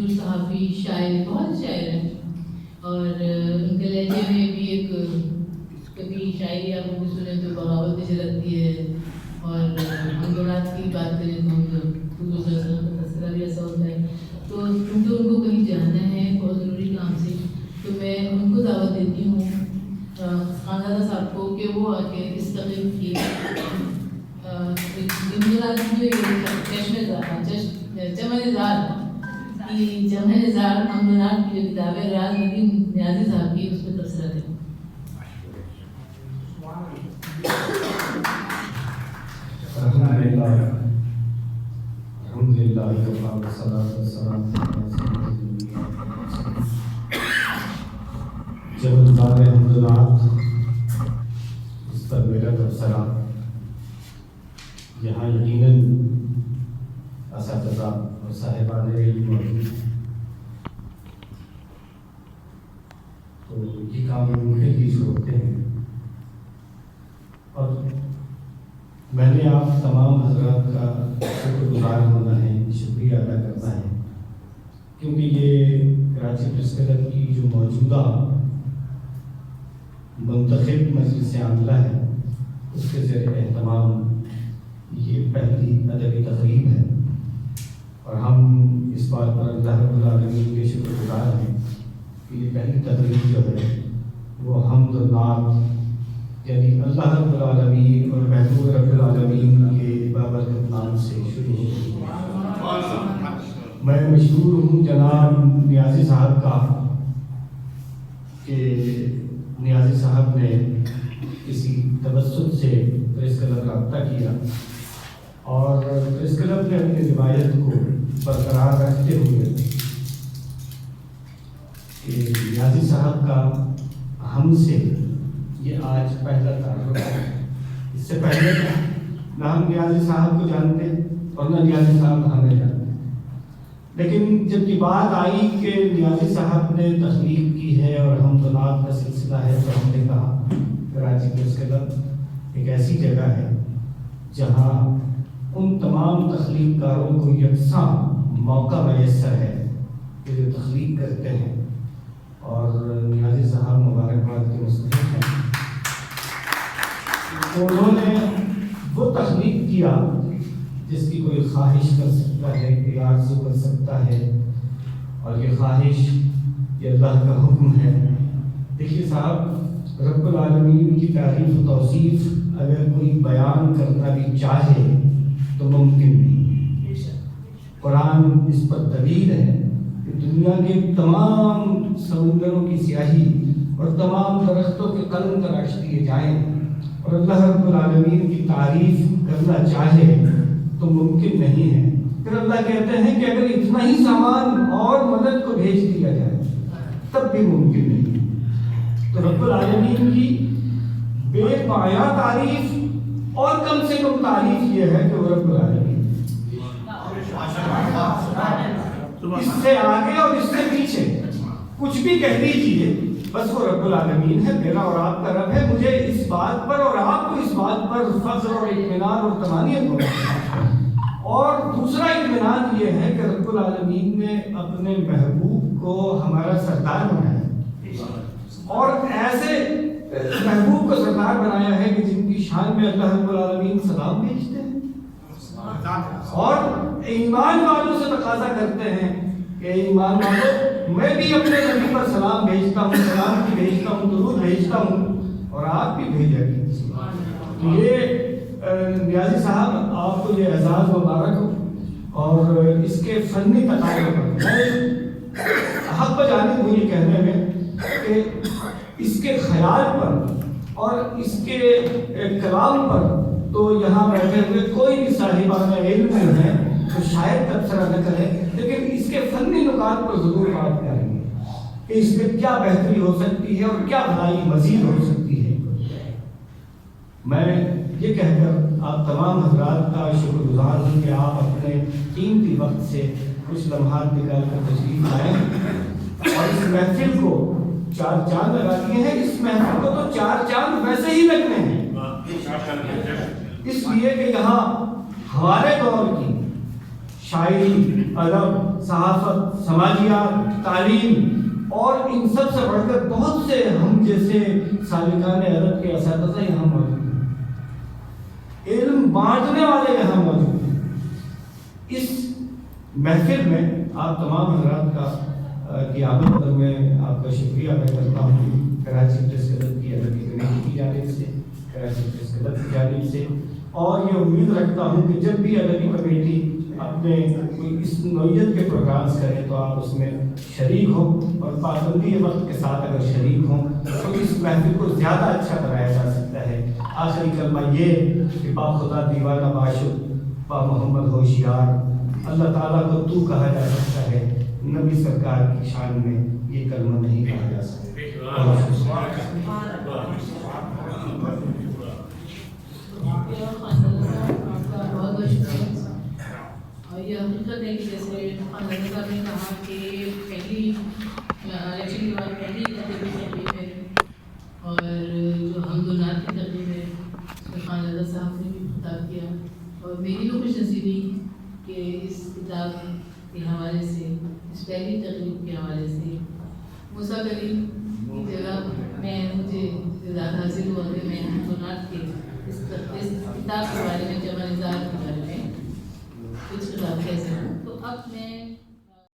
مشہور صحافی شاعر، بہت شاعر ہیں، اور ان کے لہجے میں بھی ایک کبھی شاعری آپ کو سنیں تو بغاوت میں جھلکتی ہے، اور اندورات کی بات کریں تو ہم حضور صلی اللہ علیہ وسلم کا تذکرہ بھی ایسا ہوتا ہے. تو کیونکہ ان کو کہیں جانا ہے بہت ضروری کام سے، تو میں ان کو دعوت دیتی ہوں خانزادہ صاحب کو کہ وہ آ کے اس تقریب کی جمع نظار امدنات کی جو کتاب ہے ریاض ندیم نیازی صاحب کی، اس میں تبصرہ دیں. الحمدللہ جب الباب حمدلات اس پر میرا تبصرہ، یہاں یقیناً اساتذہ اور صاحبان علم موجود، تو یہ کام ان کے لیے چھوڑتے ہیں. اور میں نے آپ تمام حضرات کا شکر گزار ہونا ہے، شکریہ ادا کرنا ہے، کیونکہ یہ کراچی پریس کلب کی جو موجودہ منتخب مجلس عاملہ ہے اس کے زیر اہتمام یہ پہلی ادبی تقریب ہے، اور ہم اس بات پر اللہ رب العالمین کے شکر گزار ہیں کہ یہ پہلی تقریب جو ہے وہ حمد و نعت یعنی اللہ رب العالمین اور محبوب رب العالمین کے بابرکت نام سے شروع ہوئی. میں مشہور ہوں جناب نیازی صاحب کا کہ نیازی صاحب نے کسی توسط سے پریس کلب رابطہ کیا، اور پریس کلب نے اپنی روایت کو برقرار رکھتے ہوئے کہ نیازی صاحب کا ہم سے یہ آج پہلا تعارف ہے. اس سے پہلے نہ ہم نیازی صاحب کو جانتے اور نہ نیازی صاحب ہمیں جانتے، لیکن جب یہ بات آئی کہ نیازی صاحب نے تخلیق کی ہے اور حمد و نعت کا سلسلہ ہے، تو ہم نے کہا کراچی پریس کلب ایک ایسی جگہ ہے جہاں ان تمام تخلیق کاروں کو یکساں موقع میسر ہے کہ جو تخلیق کرتے ہیں، اور نیازی صاحب مبارکباد کے مستحق ہیں. تو انہوں نے وہ تخلیق کیا جس کی کوئی خواہش کر سکتا ہے، کوئی آرزو کر سکتا ہے، اور یہ خواہش یہ اللہ کا حکم ہے. دیکھیے صاحب، رب العالمین کی تعریف و توصیف اگر کوئی بیان کرنا بھی چاہے تو ممکن نہیں. قرآن اس پر دلیل ہے کہ دنیا کے تمام سمندروں کی سیاہی اور تمام درختوں کے قلم تراش دیے جائیں اور اللہ رب العالمین کی تعریف کرنا چاہے تو ممکن نہیں ہے. پھر اللہ کہتے ہیں کہ اگر اتنا ہی سامان اور مدد کو بھیج دیا جائے تب بھی ممکن نہیں. تو رب العالمین کی بے پایا تعریف اور کم سے کم تعریف یہ ہے کہ وہ رب العالمین، اس سے آگے اور اس سے پیچھے کچھ بھی کہہ دیجیے بس وہ رب العالمین ہے. میرا اور آپ کا رب ہے. مجھے اس بات پر اور آپ کو اس بات پر فخر اور اطمینان اور طمانینت ہونا. اور دوسرا اطمینان یہ ہے کہ رب العالمین نے اپنے محبوب کو ہمارا سردار بنایا اور ایسے محبوب کو سردار بنایا ہے کہ جن کی شان میں اللہ رب العالمین سلام بھیجتے ہیں اور ایمان والوں سے تقاضا کرتے ہیں کہ ایمان والوں میں بھی اپنے نبی پر سلام بھیجتا ہوں، سلام بھی بھیجتا ہوں، درود بھیجتا ہوں، اور آپ بھی بھیجا گے. یہ نیازی صاحب آپ کو یہ اعزاز مبارک ہو، اور اس کے فنی تقاضے پر میں حق بجانب ہوں یہ کہنے میں کہ اس کے خیال پر اور اس کے کلام پر تو یہاں بیٹھے ہوئے کوئی بھی صاحبان علم نہیں ہے تو شاید تبصرہ نہ کرے، لیکن اس کے فنی نکات پر ضرور بات کریں گے کہ اس میں کیا بہتری ہو سکتی ہے اور کیا بھلائی مزید ہو سکتی ہے. میں یہ کہہ کر آپ تمام حضرات کا شکر گزار ہوں کہ آپ اپنے قیمتی وقت سے کچھ لمحات نکال کر تشریف لائیں اور اس محفل کو 4 چاند لگا دیے ہیں. اس محفل کو تو 4 چاند ویسے ہی لگنے ہیں، اس لیے کہ یہاں ہمارے دور کی شاعری، ادب، صحافت، سماجیات، تعلیم اور ان سب سے بڑھ کر بہت سے ہم جیسے سالکان ادب کے اساتذہ یہاں موجود ہیں، علم بانٹنے والے یہاں موجود ہیں۔ اس محفل میں آپ تمام حضرات کا کی آمد پر میں آپ کا شکریہ ادا کرتا ہوں، کراچی پریس کلب کی ادبی کمیٹی کی جانب سے، کراچی پریس کلب کی جانب سے، اور یہ امید رکھتا ہوں کہ جب بھی ادبی کمیٹی اپنے کوئی اس نوعیت کے پروگرامز کرے تو آپ اس میں شریک ہوں، اور پابندی وقت کے ساتھ اگر شریک ہوں تو اس محفل کو زیادہ اچھا بنایا جا سکتا ہے۔ آخری کلمہ یہ کہ با خدا دیوانہ باشد، با محمد ہوشیار، اللہ تعالیٰ کو تو کہا جا سکتا ہے، نبی سرکار کی شان میں یہ کلمہ نہیں کہا جا سکتا۔ اور یہ حقیقت ہے کہ جیسے خان رضا صاحب نے کہا کہ پہلی الیکشن کے بعد پہلی ادبی تقریب ہے، اور جو حمد و نعت کی تقریب ہے اس میں خان رضا صاحب نے بھی خطاب کیا، اور میری بھی خوش نصیبی کہ اس کتاب کے حوالے سے، اس پہلی تقریب کے حوالے سے موسیٰ کریم کی جگہ مجھے زیادہ حاصل ہوا کہ میں حمد و نعت کے اس کتاب کے بارے میں، جمع نظار کے بارے میں کچھ خطاب کہہ سکوں۔ تو اب میں